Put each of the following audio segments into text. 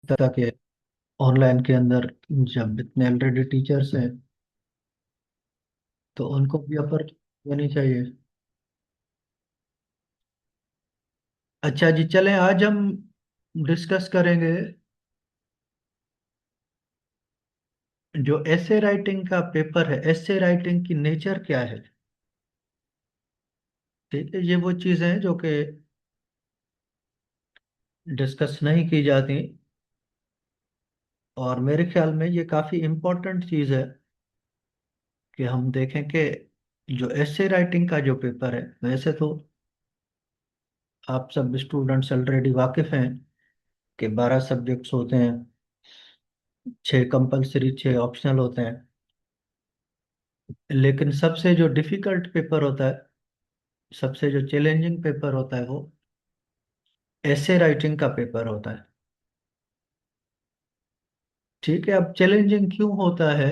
ताकि ऑनलाइन के अंदर जब इतने ऑलरेडी टीचर्स हैं तो उनको भी अपर देनी चाहिए। अच्छा जी, चलें आज हम डिस्कस करेंगे जो एसे राइटिंग का पेपर है, एसे राइटिंग की नेचर क्या है। ठीक है, ये वो चीज़ें हैं जो कि डिस्कस नहीं की जाती, और मेरे ख्याल में ये काफ़ी इम्पोर्टेंट चीज़ है कि हम देखें कि जो एसे राइटिंग का जो पेपर है, वैसे तो आप सब स्टूडेंट्स ऑलरेडी वाकिफ़ हैं कि 12 सब्जेक्ट्स होते हैं, 6 कंपलसरी, 6 ऑप्शनल होते हैं। लेकिन सबसे जो डिफिकल्ट पेपर होता है, सबसे जो चैलेंजिंग पेपर होता है, वो एसे राइटिंग का पेपर होता है। ठीक है, अब चैलेंजिंग क्यों होता है,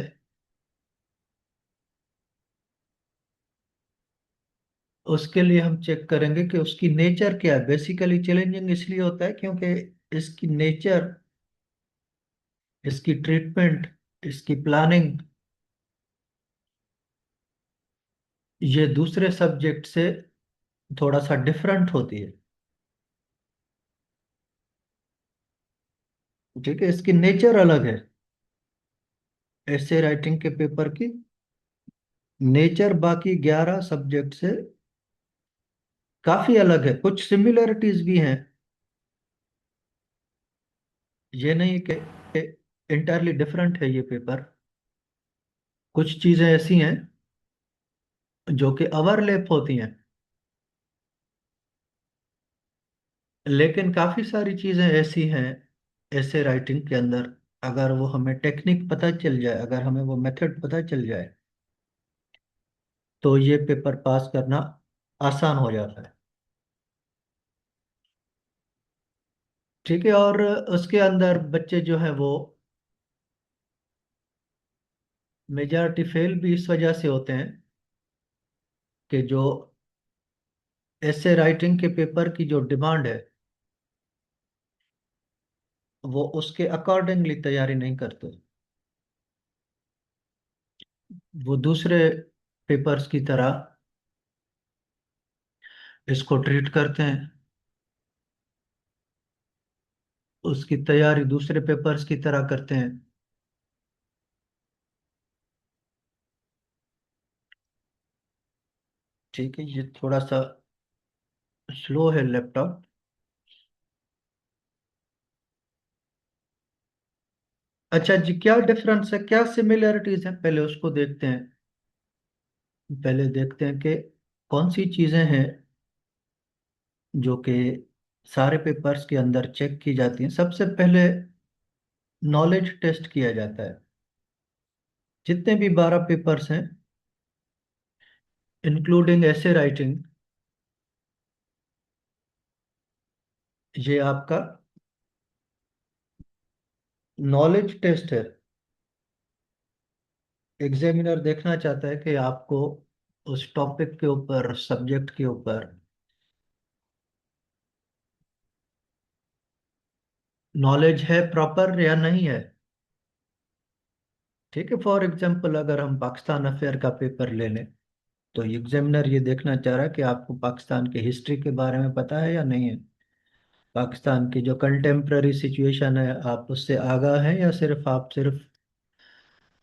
उसके लिए हम चेक करेंगे कि उसकी नेचर क्या है। बेसिकली चैलेंजिंग इसलिए होता है क्योंकि इसकी नेचर, इसकी ट्रीटमेंट, इसकी प्लानिंग, ये दूसरे सब्जेक्ट से थोड़ा सा डिफरेंट होती है। ठीक है, इसकी नेचर अलग है। ऐसे राइटिंग के पेपर की नेचर बाकी 11 सब्जेक्ट से काफी अलग है। कुछ सिमिलरिटीज भी हैं, ये नहीं कि इंटायरली डिफरेंट है ये पेपर। कुछ चीजें ऐसी हैं जो कि ओवरलैप होती हैं, लेकिन काफी सारी चीजें ऐसी हैं ऐसे राइटिंग के अंदर, अगर वो हमें टेक्निक पता चल जाए, अगर हमें वो मेथड पता चल जाए, तो ये पेपर पास करना आसान हो जाता है। ठीक है, और उसके अंदर बच्चे जो है वो मेजॉरिटी फेल भी इस वजह से होते हैं कि जो ऐसे राइटिंग के पेपर की जो डिमांड है, वो उसके अकॉर्डिंगली तैयारी नहीं करते। वो दूसरे पेपर्स की तरह इसको ट्रीट करते हैं, उसकी तैयारी दूसरे पेपर्स की तरह करते हैं। ठीक है, ये थोड़ा सा स्लो है लैपटॉप। अच्छा जी, क्या डिफरेंस है, क्या सिमिलरिटीज है, पहले उसको देखते हैं। पहले देखते हैं कि कौन सी चीजें हैं जो कि सारे पेपर्स के अंदर चेक की जाती हैं। सबसे पहले नॉलेज टेस्ट किया जाता है। जितने भी 12 पेपर्स हैं, इंक्लूडिंग ऐसे राइटिंग, ये आपका नॉलेज टेस्ट है। एग्जामिनर देखना चाहता है कि आपको उस टॉपिक के ऊपर, सब्जेक्ट के ऊपर नॉलेज है प्रॉपर या नहीं है। ठीक है, फॉर एग्जांपल अगर हम पाकिस्तान अफेयर का पेपर ले लें, तो एग्जामिनर ये देखना चाह रहा है कि आपको पाकिस्तान की हिस्ट्री के बारे में पता है या नहीं है। पाकिस्तान की जो कंटेम्प्ररी सिचुएशन है, आप उससे आगाह हैं या सिर्फ आप सिर्फ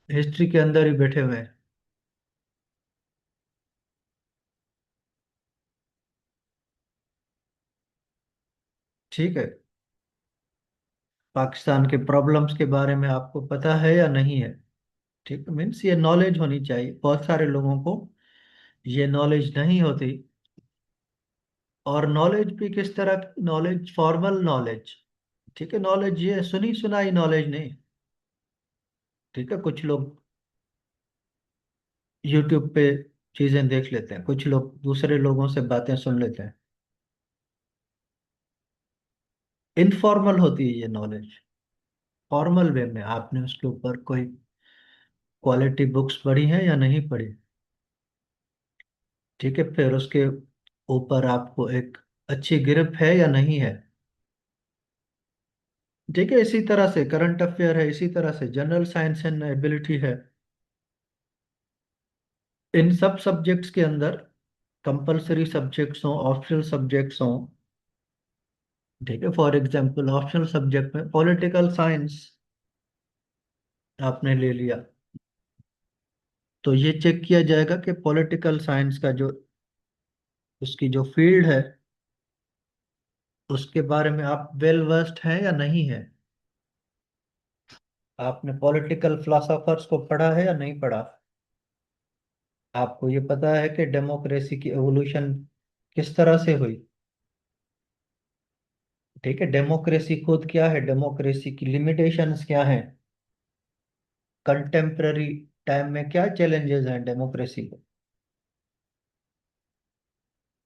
हिस्ट्री के अंदर ही बैठे हुए हैं। ठीक है, पाकिस्तान के प्रॉब्लम्स के बारे में आपको पता है या नहीं है। ठीक है, मीन्स ये नॉलेज होनी चाहिए। बहुत सारे लोगों को ये नॉलेज नहीं होती। और नॉलेज भी किस तरह की नॉलेज, फॉर्मल नॉलेज। ठीक है, नॉलेज ये सुनी सुनाई नॉलेज नहीं। ठीक है, कुछ लोग यूट्यूब पे चीजें देख लेते हैं, कुछ लोग दूसरे लोगों से बातें सुन लेते हैं। इनफॉर्मल होती है ये नॉलेज। फॉर्मल वे में आपने उसके ऊपर कोई क्वालिटी बुक्स पढ़ी है या नहीं पढ़ी। ठीक है, फिर उसके ऊपर आपको एक अच्छी ग्रिप है या नहीं है। ठीक है, इसी तरह से करंट अफेयर है, इसी तरह से जनरल साइंस एंड एबिलिटी है। इन सब सब्जेक्ट्स के अंदर कंपलसरी सब्जेक्ट्स हों, ऑप्शनल सब्जेक्ट्स हों। ठीक है, फॉर एग्जांपल ऑप्शनल सब्जेक्ट में पॉलिटिकल साइंस आपने ले लिया, तो ये चेक किया जाएगा कि पॉलिटिकल साइंस का जो उसकी जो फील्ड है उसके बारे में आप वेल वर्स्ड हैं या नहीं है। आपने पॉलिटिकल फिलोसोफर्स को पढ़ा है या नहीं पढ़ा। आपको ये पता है कि डेमोक्रेसी की एवोल्यूशन किस तरह से हुई। ठीक है, डेमोक्रेसी खुद क्या है, डेमोक्रेसी की लिमिटेशंस क्या हैं, कंटेम्प्ररी टाइम में क्या चैलेंजेस हैं डेमोक्रेसी को।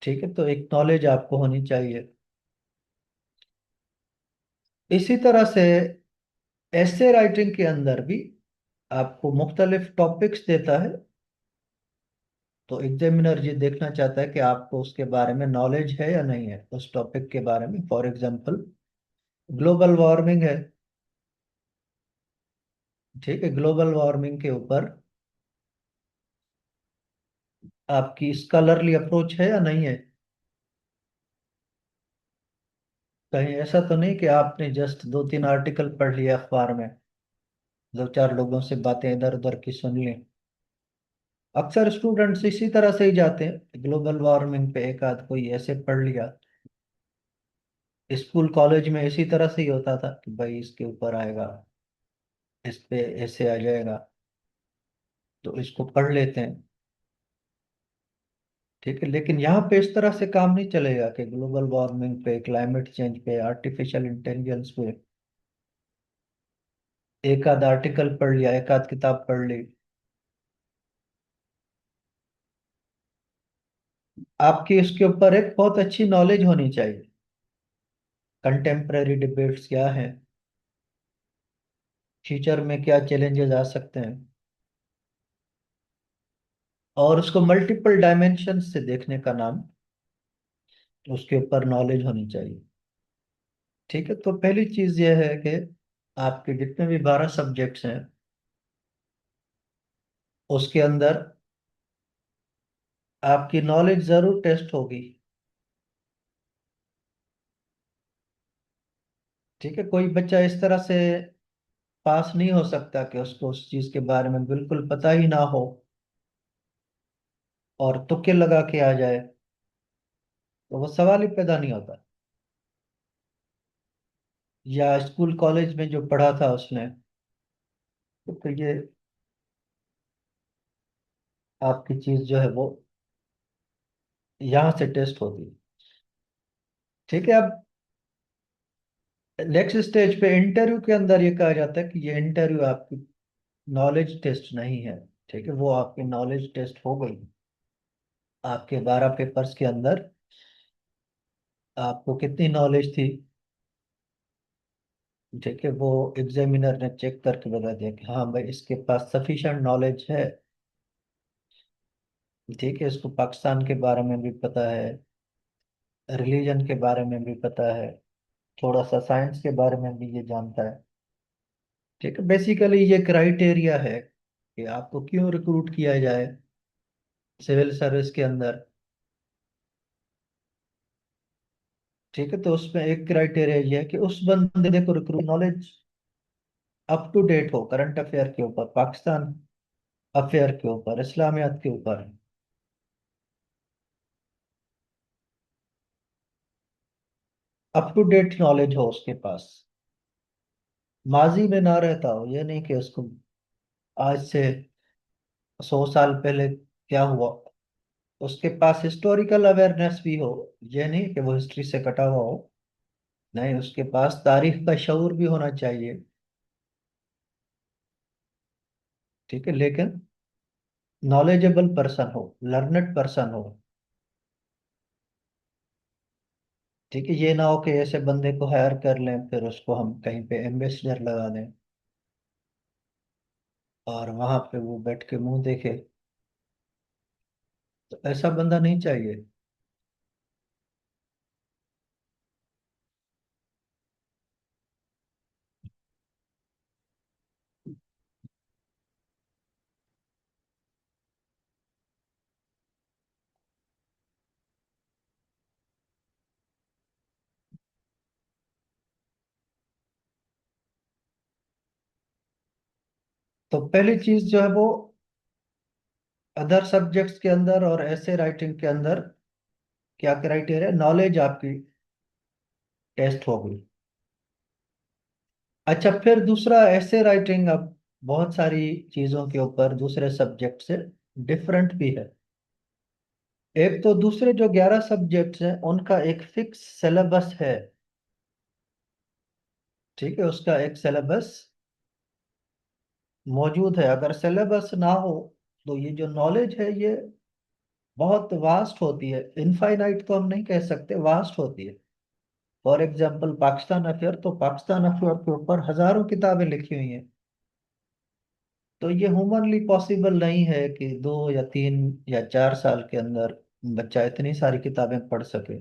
ठीक है, तो एक नॉलेज आपको होनी चाहिए। इसी तरह से ऐसे राइटिंग के अंदर भी आपको मुख्तलिफ टॉपिक्स देता है, तो एग्जामिनर ये देखना चाहता है कि आपको उसके बारे में नॉलेज है या नहीं है उस टॉपिक के बारे में। फॉर एग्जांपल ग्लोबल वार्मिंग है। ठीक है, ग्लोबल वार्मिंग के ऊपर आपकी स्कॉलरली अप्रोच है या नहीं है। कहीं ऐसा तो नहीं कि आपने जस्ट दो तीन आर्टिकल पढ़ लिया अखबार में, दो चार लोगों से बातें इधर उधर की सुन ली। अक्सर स्टूडेंट्स इसी तरह से ही जाते हैं, ग्लोबल वार्मिंग पे एक आध कोई ऐसे पढ़ लिया। स्कूल कॉलेज में इसी तरह से ही होता था कि भाई इसके ऊपर आएगा, इस पे ऐसे आ जाएगा, तो इसको पढ़ लेते हैं। ठीक है, लेकिन यहाँ पे इस तरह से काम नहीं चलेगा कि ग्लोबल वार्मिंग पे, क्लाइमेट चेंज पे, आर्टिफिशियल इंटेलिजेंस पे एक आध आर्टिकल पढ़ लिया, एक आध किताब पढ़ ली। आपकी इसके ऊपर एक बहुत अच्छी नॉलेज होनी चाहिए, कंटेम्प्ररी डिबेट्स क्या है, फ्यूचर में क्या चैलेंजेस आ सकते हैं, और उसको मल्टीपल डायमेंशन से देखने का नाम, उसके ऊपर नॉलेज होनी चाहिए। ठीक है, तो पहली चीज यह है कि आपके जितने भी 12 सब्जेक्ट्स हैं उसके अंदर आपकी नॉलेज जरूर टेस्ट होगी। ठीक है, कोई बच्चा इस तरह से पास नहीं हो सकता कि उसको उस चीज के बारे में बिल्कुल पता ही ना हो और तुक्के लगा के आ जाए, तो वो सवाल ही पैदा नहीं होता। या स्कूल कॉलेज में जो पढ़ा था उसने, तो ये आपकी चीज जो है वो यहाँ से टेस्ट होती है। ठीक है, अब नेक्स्ट स्टेज पे इंटरव्यू के अंदर ये कहा जाता है कि ये इंटरव्यू आपकी नॉलेज टेस्ट नहीं है। ठीक है, वो आपकी नॉलेज टेस्ट हो गई। आपके 12 पेपर्स के अंदर आपको कितनी नॉलेज थी, ठीक है, वो एग्जामिनर ने चेक करके बता दिया कि हाँ भाई इसके पास सफिशिएंट नॉलेज है। ठीक है, इसको पाकिस्तान के बारे में भी पता है, रिलीजन के बारे में भी पता है, थोड़ा सा साइंस के बारे में भी ये जानता है। ठीक है, बेसिकली ये क्राइटेरिया है कि आपको क्यों रिक्रूट किया जाए सिविल सर्विस के अंदर। ठीक है, तो उसमें एक क्राइटेरिया ये है कि उस बंदे को recruit knowledge up to date हो, करंट अफेयर के ऊपर, पाकिस्तान अफेयर के ऊपर, इस्लामियात के ऊपर, अप टू डेट नॉलेज हो उसके पास, माजी में ना रहता हो। ये नहीं कि उसको आज से 100 साल पहले क्या हुआ, उसके पास हिस्टोरिकल अवेयरनेस भी हो। ये नहीं कि वो हिस्ट्री से कटा हुआ हो, नहीं, उसके पास तारीख का शऊर भी होना चाहिए। ठीक है, लेकिन नॉलेजेबल पर्सन हो, लर्नेड पर्सन हो। ठीक है, ये ना हो कि ऐसे बंदे को हायर कर लें फिर उसको हम कहीं पे एम्बेसडर लगा दें और वहां पे वो बैठ के मुंह देखे, तो ऐसा बंदा नहीं चाहिए। तो पहली चीज जो है वो अदर सब्जेक्ट्स के अंदर और ऐसे राइटिंग के अंदर क्या क्राइटेरिया, नॉलेज आपकी टेस्ट हो गई। अच्छा, फिर दूसरा ऐसे राइटिंग अब बहुत सारी चीजों के ऊपर दूसरे सब्जेक्ट से डिफरेंट भी है। एक तो दूसरे जो 11 सब्जेक्ट्स हैं उनका एक फिक्स सिलेबस है। ठीक है, उसका एक सिलेबस मौजूद है। अगर सिलेबस ना हो तो ये जो नॉलेज है ये बहुत वास्ट होती है। इनफाइनाइट तो हम नहीं कह सकते, वास्ट होती है। फॉर एग्जाम्पल पाकिस्तान अफेयर, तो पाकिस्तान अफेयर के ऊपर हजारों किताबें लिखी हुई हैं। तो ये ह्यूमनली पॉसिबल नहीं है कि 2 या 3 या 4 साल के अंदर बच्चा इतनी सारी किताबें पढ़ सके।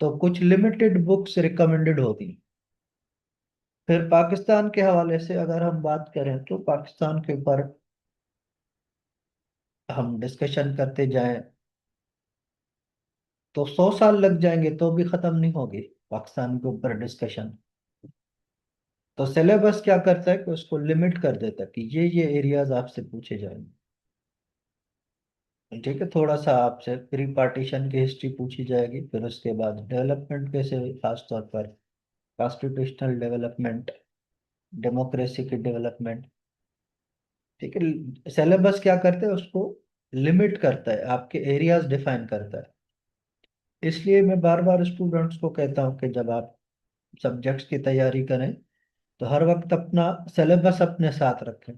तो कुछ लिमिटेड बुक्स रिकमेंडेड होती हैं। फिर पाकिस्तान के हवाले से अगर हम बात करें तो पाकिस्तान के ऊपर हम डिस्कशन करते जाएं तो 100 साल लग जाएंगे तो भी खत्म नहीं होगी पाकिस्तान के ऊपर डिस्कशन। तो सिलेबस क्या करता है कि उसको लिमिट कर देता है कि ये एरियाज आपसे पूछे जाएंगे। ठीक है, थोड़ा सा आपसे प्री पार्टीशन की हिस्ट्री पूछी जाएगी, फिर उसके बाद डेवलपमेंट कैसे, खास तौर पर कॉन्स्टिट्यूशनल डेवलपमेंट, डेमोक्रेसी की डेवलपमेंट। ठीक है, सिलेबस क्या करते हैं, उसको लिमिट करता है, आपके एरियाज डिफाइन करता है। इसलिए मैं बार बार स्टूडेंट्स को कहता हूँ कि जब आप सब्जेक्ट्स की तैयारी करें तो हर वक्त अपना सिलेबस अपने साथ रखें,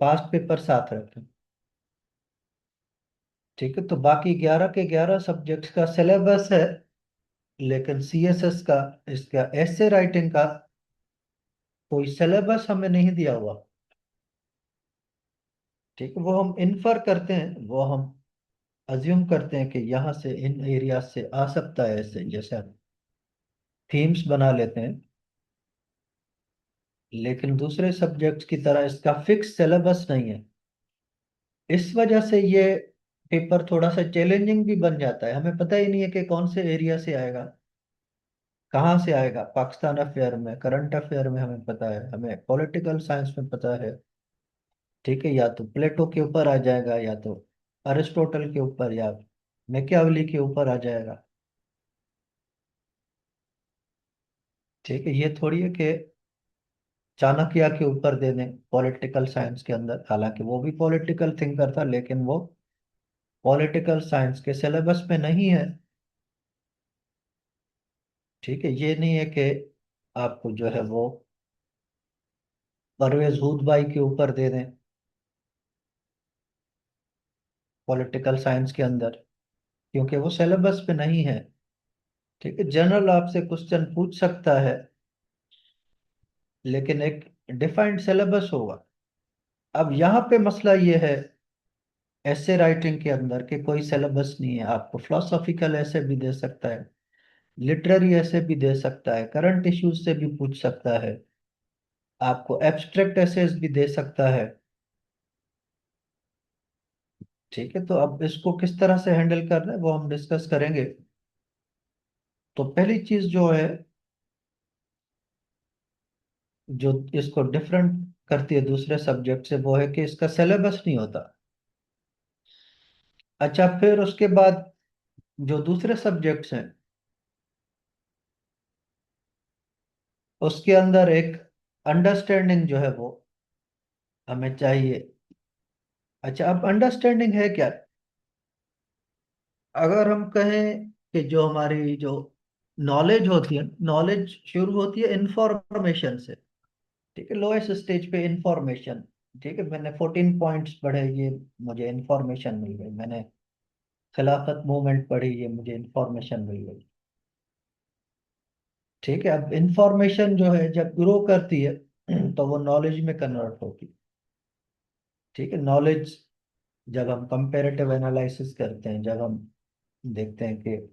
पास्ट पेपर साथ रखें। ठीक है, तो बाकी 11 के 11 सब्जेक्ट्स का सिलेबस है, लेकिन सीएसएस का, इसका ऐसे राइटिंग का कोई सिलेबस हमें नहीं दिया हुआ। ठीक है, वो हम इन्फर करते हैं, वो हम अज्यूम करते हैं कि यहाँ से इन एरिया से आ सकता है, ऐसे जैसे हम थीम्स बना लेते हैं। लेकिन दूसरे सब्जेक्ट्स की तरह इसका फिक्स सिलेबस नहीं है। इस वजह से ये पेपर थोड़ा सा चैलेंजिंग भी बन जाता है। हमें पता ही नहीं है कि कौन से एरिया से आएगा, कहाँ से आएगा। पाकिस्तान अफेयर में, करंट अफेयर में हमें पता है, हमें पॉलिटिकल साइंस में पता है। ठीक है, या तो प्लेटो के ऊपर आ जाएगा, या तो अरिस्टोटल के ऊपर, या मैकियावेली के ऊपर आ जाएगा। ठीक है, ये थोड़ी है कि चाणक्य के ऊपर दे दें पॉलिटिकल साइंस के अंदर। हालांकि वो भी पॉलिटिकल थिंकर था, लेकिन वो पॉलिटिकल साइंस के सिलेबस में नहीं है। ठीक है, ये नहीं है कि आपको जो है वो परवेज हुदवाई के ऊपर दे दें पॉलिटिकल साइंस के अंदर, क्योंकि वो सिलेबस पे नहीं है। ठीक है, जनरल आपसे क्वेश्चन पूछ सकता है, लेकिन एक डिफाइंड सिलेबस होगा। अब यहाँ पे मसला ये है ऐसे राइटिंग के अंदर कि कोई सिलेबस नहीं है। आपको फिलोसॉफिकल ऐसे भी दे सकता है, लिटरेरी ऐसे भी दे सकता है, करंट इश्यूज से भी पूछ सकता है, आपको एब्स्ट्रैक्ट एसेस भी दे सकता है। ठीक है, तो अब इसको किस तरह से हैंडल करना है वो हम डिस्कस करेंगे। तो पहली चीज जो है, जो इसको डिफरेंट करती है दूसरे सब्जेक्ट से, वो है कि इसका सिलेबस नहीं होता। अच्छा, फिर उसके बाद जो दूसरे सब्जेक्ट्स हैं उसके अंदर एक अंडरस्टैंडिंग जो है वो हमें चाहिए। अच्छा, अब अंडरस्टैंडिंग है क्या? अगर हम कहें कि जो हमारी जो नॉलेज होती है, नॉलेज शुरू होती है इंफॉर्मेशन से। ठीक है, लोएस्ट स्टेज पे इंफॉर्मेशन। ठीक है, मैंने 14 पॉइंट्स पढ़े, ये मुझे इंफॉर्मेशन मिल गई। मैंने खिलाफत मूवमेंट पढ़ी, ये मुझे इंफॉर्मेशन मिल गई। ठीक है, अब इंफॉर्मेशन जो है जब ग्रो करती है तो वो नॉलेज में कन्वर्ट होती है। ठीक है, नॉलेज जब हम कंपेरेटिव एनालिसिस करते हैं, जब हम देखते हैं कि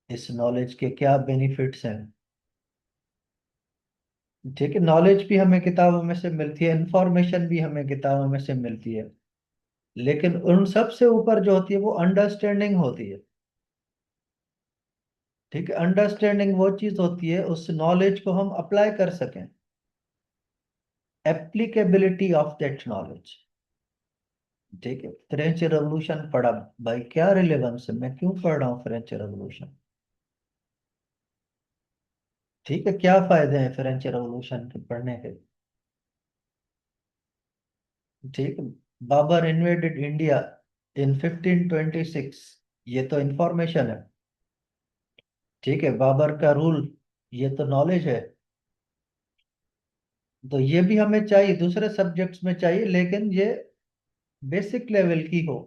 इस नॉलेज के क्या बेनिफिट्स हैं। ठीक है, नॉलेज भी हमें किताबों में से मिलती है, इंफॉर्मेशन भी हमें किताबों में से मिलती है, लेकिन उन सब से ऊपर जो होती है वो अंडरस्टैंडिंग होती है। ठीक है, अंडरस्टैंडिंग वो चीज होती है, उस नॉलेज को हम अप्लाई कर सकें, एप्लीकेबिलिटी ऑफ दैट नॉलेज। ठीक है, फ्रेंच रेवोल्यूशन पढ़ा, भाई क्या रिलेवेंस है, मैं क्यों पढ़ रहा हूँ फ्रेंच रेवोल्यूशन? ठीक है, क्या फायदे हैं फ्रेंच रेवोल्यूशन के पढ़ने के? ठीक है, बाबर इन्वेडेड इंडिया इन 1526, ये तो इंफॉर्मेशन है। ठीक है, बाबर का रूल, ये तो नॉलेज है। तो ये भी हमें चाहिए, दूसरे सब्जेक्ट्स में चाहिए, लेकिन ये बेसिक लेवल की हो,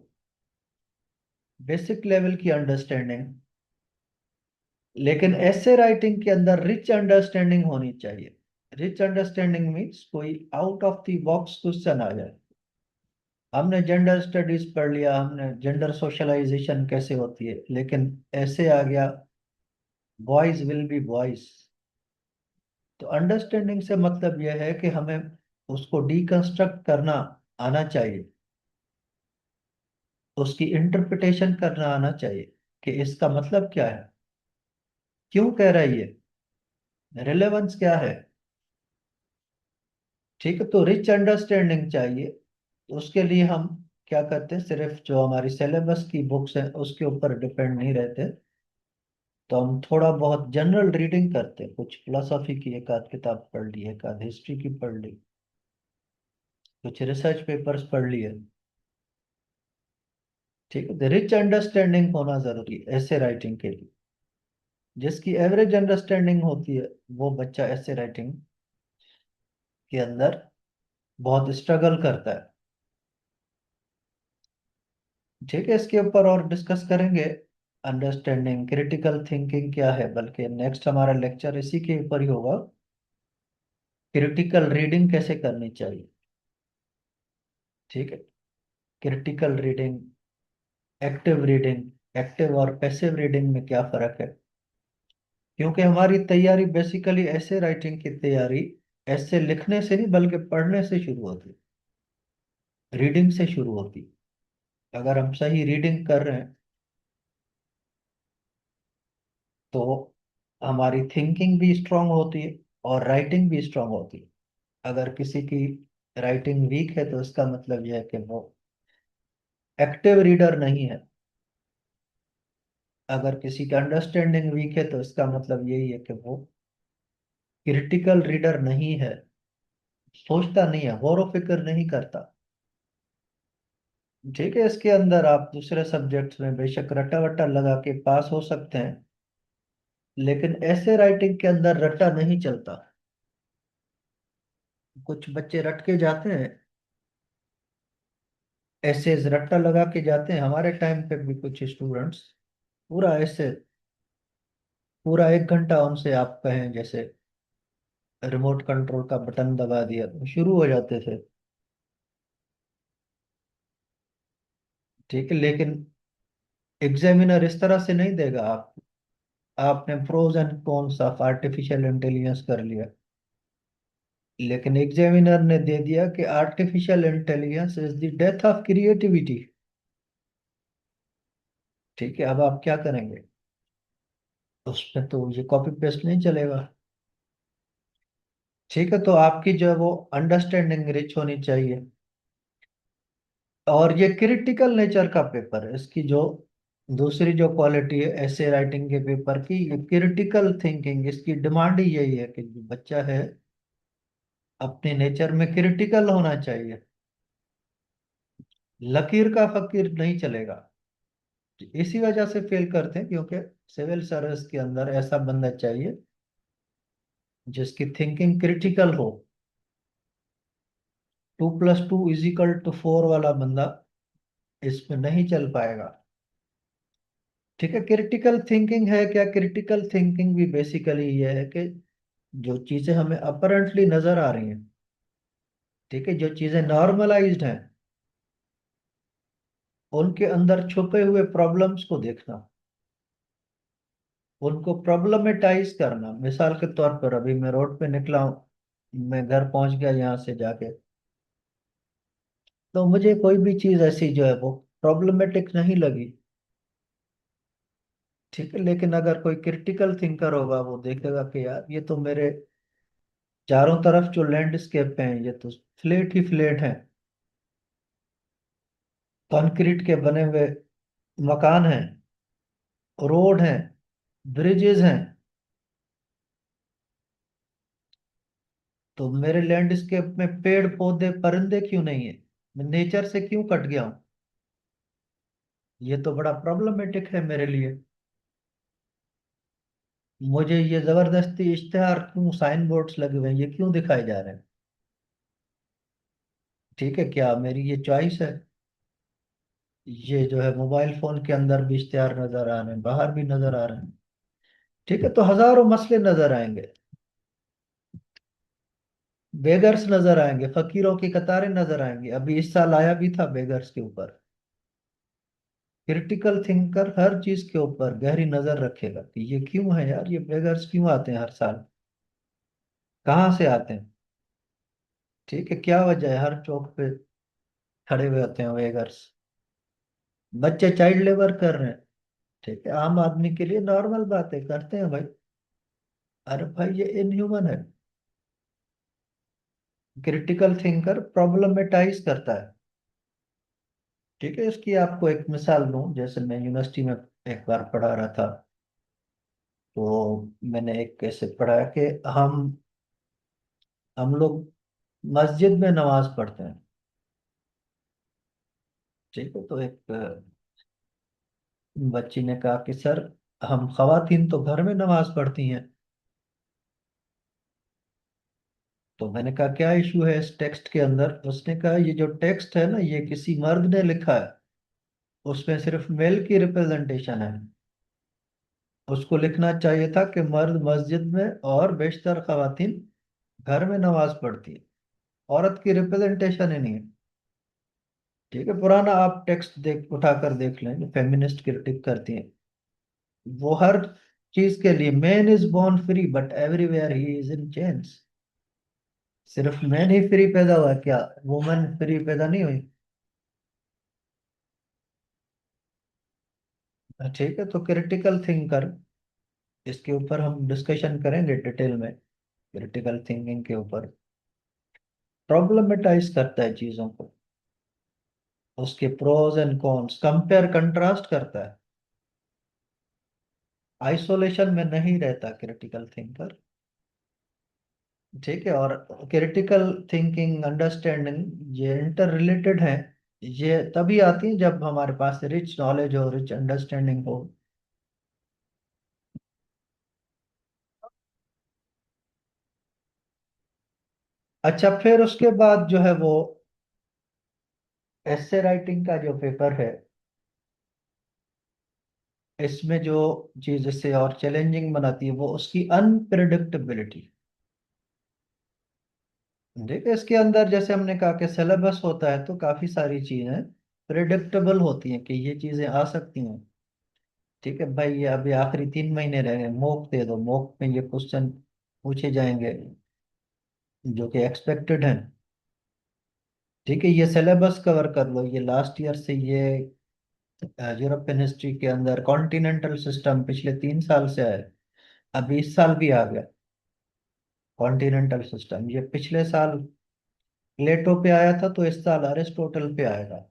बेसिक लेवल की अंडरस्टैंडिंग। लेकिन ऐसे राइटिंग के अंदर रिच अंडरस्टैंडिंग होनी चाहिए। रिच अंडरस्टैंडिंग मीन्स कोई out of the box question आ जाए। हमने जेंडर स्टडीज पढ़ लिया, हमने जेंडर सोशलाइजेशन कैसे होती है, लेकिन ऐसे आ गया बॉयज विल बी बॉयज। तो अंडरस्टैंडिंग से मतलब यह है कि हमें उसको डीकंस्ट्रक्ट करना आना चाहिए, उसकी इंटरप्रिटेशन करना आना चाहिए कि इसका मतलब क्या है, क्यों कह रहा है ये, रिलेवेंस क्या है। ठीक है, तो रिच अंडरस्टैंडिंग चाहिए। तो उसके लिए हम क्या करते हैं, सिर्फ जो हमारी सिलेबस की बुक्स हैं उसके ऊपर डिपेंड नहीं रहते। तो हम थोड़ा बहुत जनरल रीडिंग करते हैं, कुछ फिलोसॉफी की एक आध किताब पढ़ ली, एक आध हिस्ट्री की पढ़ ली, कुछ रिसर्च पेपर्स पढ़ लिए। ठीक है, रिच अंडरस्टैंडिंग होना जरूरी है ऐसे राइटिंग के लिए। जिसकी एवरेज अंडरस्टैंडिंग होती है वो बच्चा ऐसे राइटिंग के अंदर बहुत स्ट्रगल करता है। ठीक है, इसके ऊपर और डिस्कस करेंगे। अंडरस्टैंडिंग क्रिटिकल थिंकिंग क्या है, बल्कि नेक्स्ट हमारा लेक्चर इसी के ऊपर ही होगा, क्रिटिकल रीडिंग कैसे करनी चाहिए। ठीक है, critical reading, active reading, active और पैसिव रीडिंग में क्या फर्क है। क्योंकि हमारी तैयारी बेसिकली ऐसे राइटिंग की तैयारी ऐसे लिखने से नहीं बल्कि पढ़ने से शुरू होती, रीडिंग से शुरू होती। अगर हम सही रीडिंग कर रहे हैं तो हमारी थिंकिंग भी स्ट्रांग होती है और राइटिंग भी स्ट्रांग होती है। अगर किसी की राइटिंग वीक है तो इसका मतलब यह है कि वो एक्टिव रीडर नहीं है। अगर किसी का अंडरस्टैंडिंग वीक है तो इसका मतलब यही है कि वो क्रिटिकल रीडर नहीं है, सोचता नहीं है, गौर व फिक्र नहीं करता। ठीक है, इसके अंदर आप दूसरे सब्जेक्ट्स में बेशक रट्टा वट्टा लगा के पास हो सकते हैं, लेकिन ऐसे राइटिंग के अंदर रट्टा नहीं चलता। कुछ बच्चे रट के जाते हैं, ऐसे रट्टा लगा के जाते हैं। हमारे टाइम पे भी कुछ स्टूडेंट्स पूरा ऐसे, पूरा 1 घंटा उनसे आप कहें जैसे रिमोट कंट्रोल का बटन दबा दिया तो शुरू हो जाते थे। ठीक है, लेकिन एग्जामिनर इस तरह से नहीं देगा। आपने pros and cons of artificial intelligence कर लिया, लेकिन एग्जामिनर ने दे दिया कि artificial intelligence is the death of creativity. ठीक है, अब आप क्या करेंगे, उसमें तो ये कॉपी पेस्ट नहीं चलेगा। ठीक है, तो आपकी जो है वो अंडरस्टैंडिंग रिच होनी चाहिए। और ये क्रिटिकल नेचर का पेपर है, इसकी जो दूसरी जो क्वालिटी है ऐसे राइटिंग के पेपर की, ये क्रिटिकल थिंकिंग, इसकी डिमांड ही यही है कि जो बच्चा है अपने नेचर में क्रिटिकल होना चाहिए। लकीर का फकीर नहीं चलेगा। इसी वजह से फेल करते हैं, क्योंकि सिविल सर्विस के अंदर ऐसा बंदा चाहिए जिसकी थिंकिंग क्रिटिकल हो। 2+2 = 4 वाला बंदा इसमें नहीं चल पाएगा। ठीक है, क्रिटिकल थिंकिंग है क्या, क्रिटिकल थिंकिंग भी बेसिकली ये है कि जो चीजें हमें अपरेंटली नजर आ रही हैं, ठीक है, जो चीजें नॉर्मलाइज्ड हैं, उनके अंदर छुपे हुए प्रॉब्लम्स को देखना, उनको प्रॉब्लमेटाइज करना। मिसाल के तौर पर अभी मैं रोड पे निकला हूँ, मैं घर पहुंच गया यहाँ से जाके, तो मुझे कोई भी चीज ऐसी जो है वो प्रॉब्लमेटिक नहीं लगी। ठीक है, लेकिन अगर कोई क्रिटिकल थिंकर होगा वो देखेगा कि यार ये तो मेरे चारों तरफ जो लैंडस्केप है ये तो फ्लैट ही फ्लैट है। कंक्रीट के बने हुए मकान हैं, रोड हैं, ब्रिजेस हैं। तो मेरे लैंडस्केप में पेड़ पौधे परिंदे क्यों नहीं है? मैं नेचर से क्यों कट गया हूँ? ये तो बड़ा प्रॉब्लमेटिक है मेरे लिए। मुझे ये जबरदस्ती इश्तेहार क्यों, साइन बोर्ड्स लगे हुए हैं, ये क्यों दिखाए जा रहे हैं? ठीक है, क्या मेरी ये चॉइस है? ये जो है मोबाइल फोन के अंदर भी इश्तेहार नजर आ रहे हैं, बाहर भी नजर आ रहे हैं। ठीक है, तो हजारों मसले नजर आएंगे। बेगर्स नजर आएंगे, फकीरों की कतारें नजर आएंगी। अभी इस साल आया भी था बेगर्स के ऊपर। क्रिटिकल थिंकर हर चीज के ऊपर गहरी नजर रखेगा कि ये क्यों है यार, ये बेगर्स क्यों आते हैं हर साल, कहाँ से आते हैं। ठीक है, क्या वजह है हर चौक पे खड़े हुए होते हैं बेगर्स? बच्चे चाइल्ड लेबर कर रहे हैं। ठीक है, आम आदमी के लिए नॉर्मल बात है, करते हैं भाई। अरे भाई ये इनह्यूमन है। क्रिटिकल थिंकर प्रॉब्लमेटाइज करता है। ठीक है, इसकी आपको एक मिसाल दूं, जैसे मैं यूनिवर्सिटी में एक बार पढ़ा रहा था। तो मैंने एक कैसे पढ़ा है कि हम लोग मस्जिद में नमाज पढ़ते हैं। ठीक है, तो एक बच्ची ने कहा कि सर, हम खवातीन तो घर में नमाज पढ़ती हैं। तो मैंने कहा क्या इशू है इस टेक्स्ट के अंदर? उसने कहा ये जो टेक्स्ट है ना, ये किसी मर्द ने लिखा है, उसमें सिर्फ मेल की रिप्रेजेंटेशन है। उसको लिखना चाहिए था कि मर्द मस्जिद में और बेशतर खवातीन घर में नमाज पढ़ती है। औरत की रिप्रेजेंटेशन ही नहीं है। ठीक है, पुराना आप टेक्स्ट देख उठाकर देख लें, जो फेमिनिस्ट क्रिटिक करती हैं। वो हर चीज के लिए man is born free but everywhere he is in chains. सिर्फ मैन ही फ्री पैदा हुआ, क्या वुमन फ्री पैदा नहीं हुई? ठीक है, तो क्रिटिकल थिंकर, इसके ऊपर हम डिस्कशन करेंगे डिटेल में। क्रिटिकल थिंकिंग के ऊपर प्रॉब्लमेटाइज करता है चीजों को, उसके pros and cons compare contrast करता है। आइसोलेशन में नहीं रहता क्रिटिकल थिंकर। ठीक है, और क्रिटिकल थिंकिंग अंडरस्टैंडिंग ये इंटर रिलेटेड है। ये तभी आती है जब हमारे पास रिच नॉलेज हो, रिच अंडरस्टैंडिंग हो। अच्छा, फिर उसके बाद जो है वो एस्से राइटिंग का जो पेपर है, इसमें जो चीज इससे और चैलेंजिंग बनाती है वो उसकी अनप्रिडिक्टेबिलिटी। देखिए, इसके अंदर जैसे हमने कहा कि सिलेबस होता है, तो काफी सारी चीजें प्रिडिक्टेबल होती हैं कि ये चीजें आ सकती हैं। ठीक है भाई, ये अभी आखिरी 3 महीने रह गए, मॉक दे दो, मॉक में ये क्वेश्चन पूछे जाएंगे जो कि एक्सपेक्टेड है। ठीक है, ये सिलेबस कवर कर लो, ये लास्ट ईयर से ये यूरोपियन हिस्ट्री के अंदर कॉन्टिनेंटल सिस्टम पिछले 3 साल से है। अभी इस साल भी आ गया कॉन्टिनेंटल सिस्टम। ये पिछले साल प्लेटो पे आया था, तो इस साल अरिस्टोटल पे आएगा।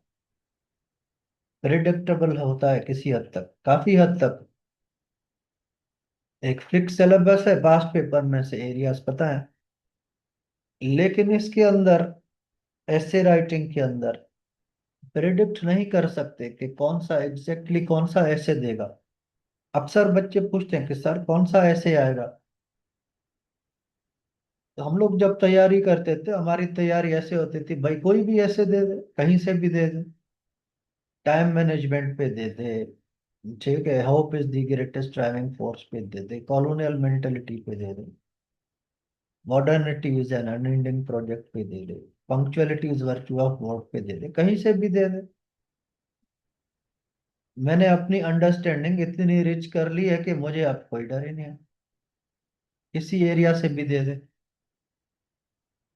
प्रिडिक्टेबल होता है किसी हद तक, काफी हद तक। एक फिक्स सिलेबस है, पास्ट पेपर में से एरियाज पता है। लेकिन इसके अंदर ऐसे राइटिंग के अंदर प्रिडिक्ट नहीं कर सकते कि कौन सा एग्जैक्टली कौन सा ऐसे देगा। अक्सर बच्चे पूछते हैं कि सर कौन सा ऐसे आएगा। तो हम लोग जब तैयारी करते थे, हमारी तैयारी ऐसे होती थी, भाई कोई भी ऐसे दे दे, कहीं से भी दे दे, टाइम मैनेजमेंट पे दे दे, ठीक है, hope is the greatest driving force पे दे दे, कॉलोनियल मेंटेलिटी पे दे दे, modernity is an unending project पे दे दे, punctuality is virtue of word पे दे दे, कहीं से भी दे दे। मैंने अपनी अंडरस्टैंडिंग इतनी रिच कर ली है कि मुझे अब कोई डर ही नहीं है, किसी एरिया से भी दे दे।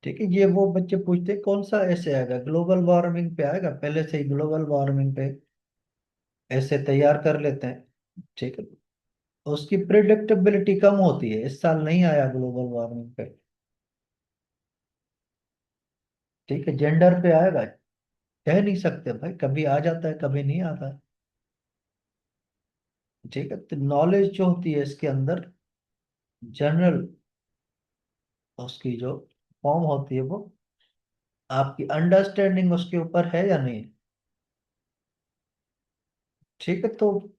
ठीक है, ये वो बच्चे पूछते हैं कौन सा ऐसे आएगा, ग्लोबल वार्मिंग पे आएगा, पहले से ही ग्लोबल वार्मिंग पे ऐसे तैयार कर लेते हैं। ठीक है, उसकी प्रिडिक्टेबिलिटी कम होती है, इस साल नहीं आया ग्लोबल वार्मिंग पे। ठीक है, जेंडर पे आएगा, कह नहीं सकते भाई, कभी आ जाता है कभी नहीं आता है। ठीक है, तो नॉलेज जो होती है इसके अंदर, जनरल उसकी जो फॉर्म होती है वो, आपकी अंडरस्टैंडिंग उसके ऊपर है या नहीं। ठीक है, तो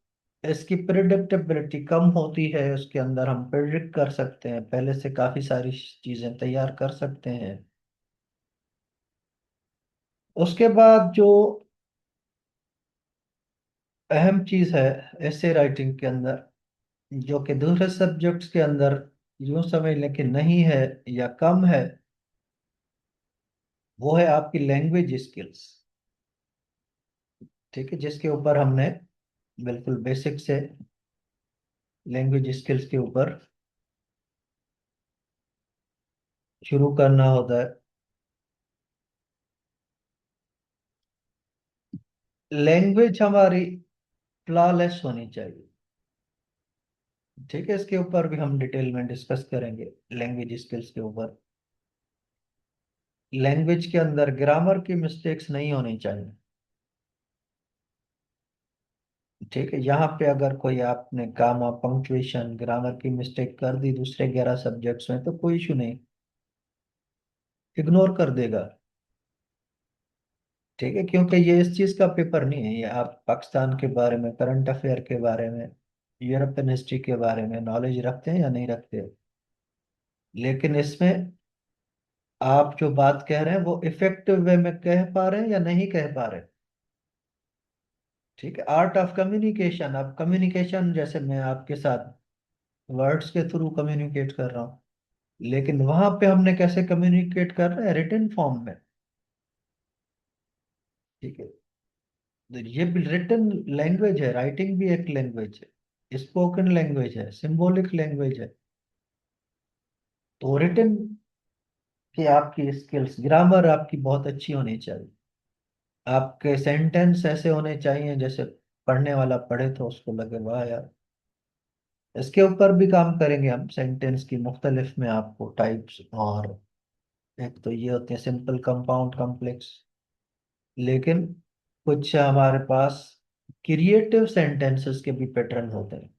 इसकी प्रिडिक्टेबिलिटी कम होती है, उसके अंदर हम प्रिडिक्ट कर सकते हैं, पहले से काफी सारी चीजें तैयार कर सकते हैं। उसके बाद जो अहम चीज है ऐसे राइटिंग के अंदर, जो कि दूसरे सब्जेक्ट्स के अंदर यूं समझ लें कि नहीं है या कम है, वो है आपकी लैंग्वेज स्किल्स। ठीक है, जिसके ऊपर हमने बिल्कुल बेसिक से लैंग्वेज स्किल्स के ऊपर शुरू करना होता है। लैंग्वेज हमारी फ्लॉलेस होनी चाहिए। ठीक है, इसके ऊपर भी हम डिटेल में डिस्कस करेंगे, लैंग्वेज स्किल्स के ऊपर। लैंग्वेज के अंदर ग्रामर की मिस्टेक्स नहीं होनी चाहिए। ठीक है, यहाँ पे अगर कोई आपने कामा पंक्चुएशन ग्रामर की मिस्टेक कर दी दूसरे 11 सब्जेक्ट्स में तो कोई इशू नहीं, इग्नोर कर देगा। ठीक है, क्योंकि ये इस चीज का पेपर नहीं है, ये आप पाकिस्तान के बारे में, करंट अफेयर के बारे में, यूरोपियन हिस्ट्री के बारे में नॉलेज रखते हैं या नहीं रखते। लेकिन इसमें आप जो बात कह रहे हैं वो इफेक्टिव वे में कह पा रहे हैं या नहीं कह पा रहे। ठीक है, आर्ट ऑफ कम्युनिकेशन, अब कम्युनिकेशन जैसे मैं आपके साथ वर्ड्स के थ्रू कम्युनिकेट कर रहा हूँ, लेकिन वहां पे हमने कैसे कम्युनिकेट कर रहे हैं, रिटन फॉर्म में। ठीक है, तो ये भी रिटन लैंग्वेज है, राइटिंग भी एक लैंग्वेज है, स्पोकन लैंग्वेज है, सिंबॉलिक लैंग्वेज है। तो रिटन की आपकी स्किल्स, ग्रामर आपकी बहुत अच्छी होनी चाहिए। आपके सेंटेंस ऐसे होने चाहिए जैसे पढ़ने वाला पढ़े तो उसको लगे वाह यार। इसके ऊपर भी काम करेंगे हम, सेंटेंस की मुख्तलिफ में आपको टाइप्स, और एक तो ये होते हैं सिंपल, कंपाउंड, कॉम्प्लेक्स, लेकिन कुछ हमारे पास क्रिएटिव सेंटेंसेस के भी पैटर्न होते हैं,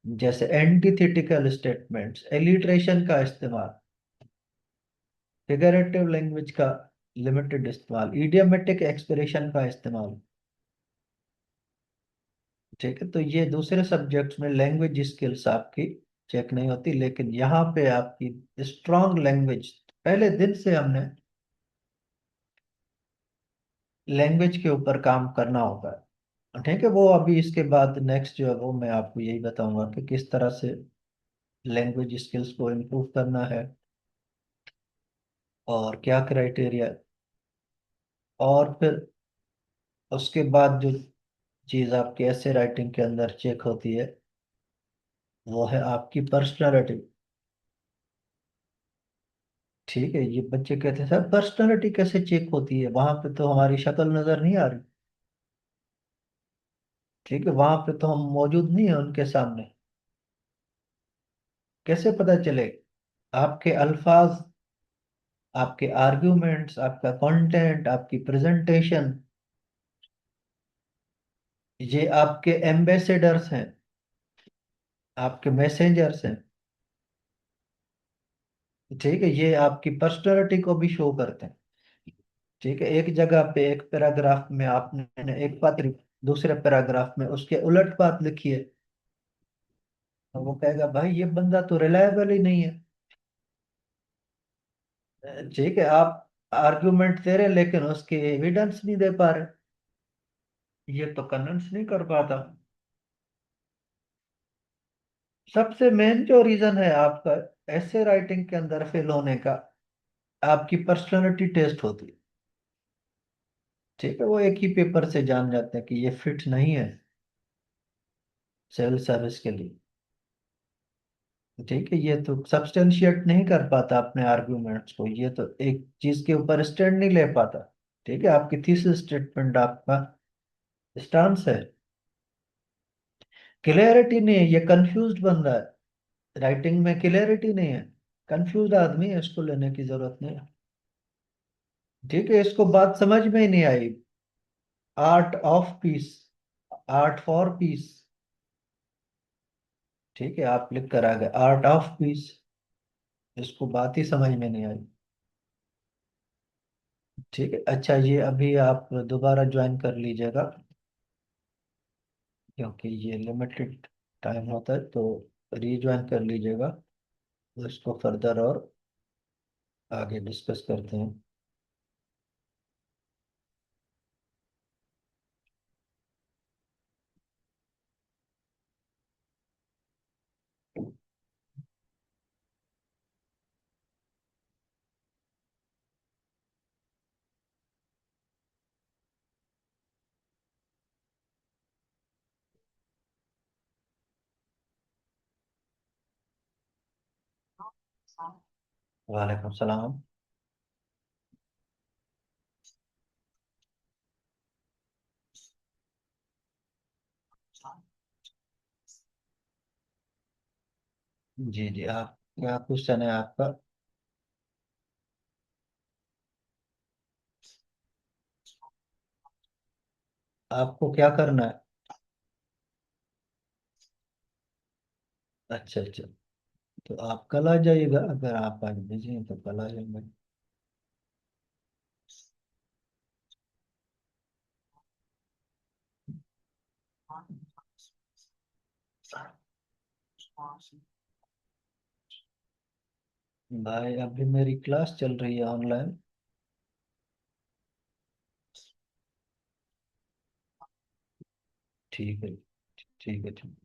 जैसे एंटीथेटिकल स्टेटमेंट्स, एलिट्रेशन का इस्तेमाल, फिगरेटिव लैंग्वेज का लिमिटेड इस्तेमाल, इडियोमेटिक एक्सप्रेशन का इस्तेमाल। ठीक है, तो ये दूसरे सब्जेक्ट्स में लैंग्वेज स्किल्स आपकी चेक नहीं होती, लेकिन यहाँ पे आपकी स्ट्रांग लैंग्वेज, पहले दिन से हमने लैंग्वेज के ऊपर काम करना होगा। ठीक है, वो अभी इसके बाद नेक्स्ट जो है वो मैं आपको यही बताऊंगा कि किस तरह से लैंग्वेज स्किल्स को इम्प्रूव करना है और क्या क्राइटेरिया। और फिर उसके बाद जो चीज़ आपकी ऐसे राइटिंग के अंदर चेक होती है वो है आपकी पर्सनालिटी। ठीक है, ये बच्चे कहते हैं सर पर्सनालिटी कैसे चेक होती है, वहां पे तो हमारी शक्ल नजर नहीं आ रही। ठीक है, वहां पे तो हम मौजूद नहीं है उनके सामने, कैसे पता चले। आपके अल्फाज, आपके आर्ग्यूमेंट्स, आपका कंटेंट, आपकी प्रेजेंटेशन, ये आपके एम्बेसडर्स हैं, आपके मैसेंजर्स हैं। ठीक है, ये आपकी पर्सनालिटी को भी शो करते हैं। ठीक है, एक जगह पे एक पैराग्राफ में आपने एक बात लिखी, दूसरे पैराग्राफ में उसके उलट बात लिखी है, तो वो कहेगा भाई ये बंदा तो रिलायबल ही नहीं है। ठीक है, आप आर्गुमेंट दे रहे लेकिन उसके एविडेंस नहीं दे पा रहे, ये तो कन्विंस नहीं कर पाता। सबसे मेन जो रीजन है आपका ऐसे राइटिंग के अंदर फेल होने का, आपकी पर्सनालिटी टेस्ट होती है। ठीक है, वो एक ही पेपर से जान जाते हैं कि ये फिट नहीं है सिविल सर्विस के लिए। ठीक है, ये तो सब्सटेंशिएट नहीं कर पाता अपने आर्ग्यूमेंट्स को, ये तो एक चीज के ऊपर स्टैंड नहीं ले पाता। ठीक है, आपकी थीसिस स्टेटमेंट, आपका स्टांस है, क्लियरिटी नहीं है, ये कंफ्यूज्ड बंदा है, राइटिंग में क्लियरिटी नहीं है, कंफ्यूज आदमी है, इसको लेने की जरूरत नहीं है। ठीक है, इसको बात समझ में ही नहीं आई। Art of peace, art for peace. ठीक है, आप लिख कर आ गए आर्ट ऑफ पीस। इसको बात ही समझ में नहीं आई। ठीक है, अच्छा ये अभी आप दोबारा ज्वाइन कर लीजिएगा, क्योंकि ये लिमिटेड टाइम होता है, तो रीज्वाइन कर लीजिएगा। तो इसको फर्दर और आगे डिस्कस करते हैं। वालेकुम सलाम। जी जी, आप क्या क्वेश्चन है आपका? आपको क्या करना है? अच्छा अच्छा, तो आप कल आ जाइएगा, अगर आप आज बिजी हैं तो कल आ जाएंगे। भाई अभी मेरी क्लास चल रही है ऑनलाइन। ठीक है, ठीक है, ठीक।